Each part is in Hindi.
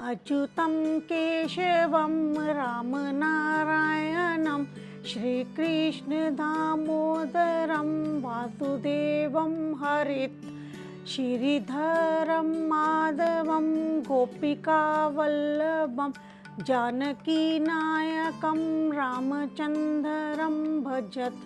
अच्युतं केशवं रामनारायणं श्रीकृष्णदामोदरं वासुदेवं हरित् श्रीधरं माधवं गोपिकावल्लभं जानकीनायकं रामचन्द्रं भजत।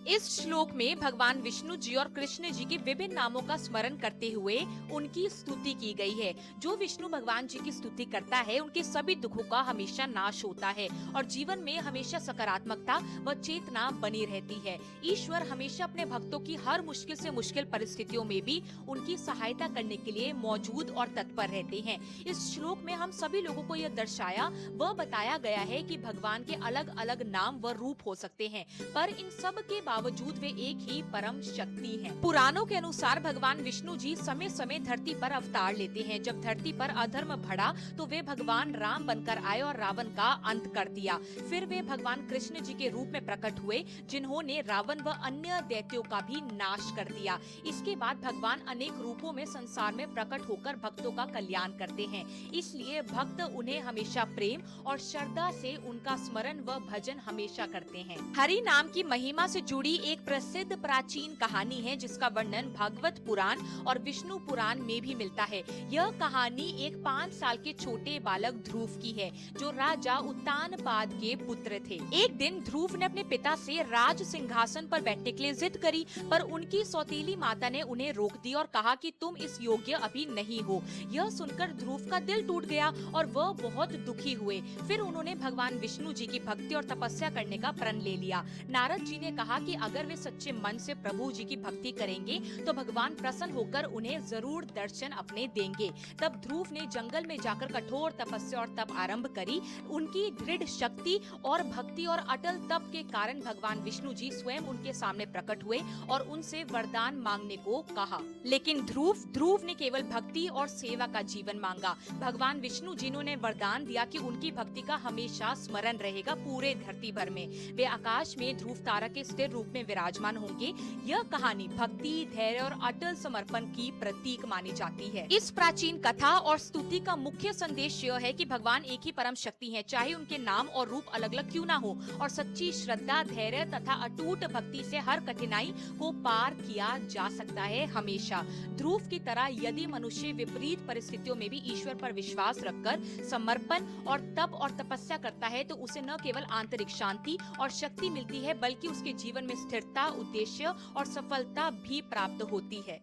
इस श्लोक में भगवान विष्णु जी और कृष्ण जी के विभिन्न नामों का स्मरण करते हुए उनकी स्तुति की गई है। जो विष्णु भगवान जी की स्तुति करता है उनके सभी दुखों का हमेशा नाश होता है और जीवन में हमेशा सकारात्मकता व चेतना बनी रहती है। ईश्वर हमेशा अपने भक्तों की हर मुश्किल से मुश्किल परिस्थितियों में भी उनकी सहायता करने के लिए मौजूद और तत्पर रहते हैं। इस श्लोक में हम सभी लोगों को यह दर्शाया व बताया गया है कि भगवान के अलग अलग नाम व रूप हो सकते हैं, पर इन सब के बावजूद वे एक ही परम शक्ति हैं। पुराणों के अनुसार भगवान विष्णु जी समय समय धरती पर अवतार लेते हैं। जब धरती पर अधर्म बढ़ा तो वे भगवान राम बनकर आए और रावण का अंत कर दिया। फिर वे भगवान कृष्ण जी के रूप में प्रकट हुए, जिन्होंने रावण व अन्य दैत्यों का भी नाश कर दिया। इसके बाद भगवान अनेक रूपों में संसार में प्रकट होकर भक्तों का कल्याण करते हैं। इसलिए भक्त उन्हें हमेशा प्रेम और श्रद्धा से उनका स्मरण व भजन हमेशा करते हैं। हरि नाम की महिमा से जुड़ी एक प्रसिद्ध प्राचीन कहानी है, जिसका वर्णन भागवत पुराण और विष्णु पुराण में भी मिलता है। यह कहानी एक 5 साल के छोटे बालक ध्रुव की है, जो राजा उत्तानपाद के पुत्र थे। एक दिन ध्रुव ने अपने पिता से राज सिंहासन पर बैठने के लिए जिद करी, पर उनकी सौतीली माता ने उन्हें रोक दिया और कहा कि तुम इस योग्य अभी नहीं हो। यह सुनकर ध्रुव का दिल टूट गया और वह बहुत दुखी हुए। फिर उन्होंने भगवान विष्णु जी की भक्ति और तपस्या करने का प्रण ले लिया। नारद जी ने कहा कि अगर वे सच्चे मन से प्रभु जी की भक्ति करेंगे तो भगवान प्रसन्न होकर उन्हें जरूर दर्शन अपने देंगे। तब ध्रुव ने जंगल में जाकर कठोर तपस्या और तप आरंभ करी। उनकी दृढ़ शक्ति और भक्ति और अटल तप के कारण भगवान विष्णु जी स्वयं उनके सामने प्रकट हुए और उनसे वरदान मांगने को कहा। लेकिन ध्रुव ने केवल भक्ति और सेवा का जीवन मांगा। भगवान विष्णु जी ने वरदान दिया कि उनकी भक्ति का हमेशा स्मरण रहेगा पूरे धरती भर में। वे आकाश में ध्रुव तारा के स्थिर रूप में विराजमान होंगे। यह कहानी भक्ति, धैर्य और अटल समर्पण की प्रतीक मानी जाती है। इस प्राचीन कथा और स्तुति का मुख्य संदेश यह है कि भगवान एक ही परम शक्ति है, चाहे उनके नाम और रूप अलग अलग क्यों ना हो, और सच्ची श्रद्धा, धैर्य तथा अटूट भक्ति से हर कठिनाई को पार किया जा सकता है हमेशा। ध्रुव की तरह यदि मनुष्य विपरीत परिस्थितियों में भी ईश्वर पर विश्वास रखकर समर्पण और तप और तपस्या करता है तो उसे न केवल आंतरिक शांति और शक्ति मिलती है, बल्कि उसके जीवन में स्थिरता, उद्देश्य और सफलता भी प्राप्त होती है।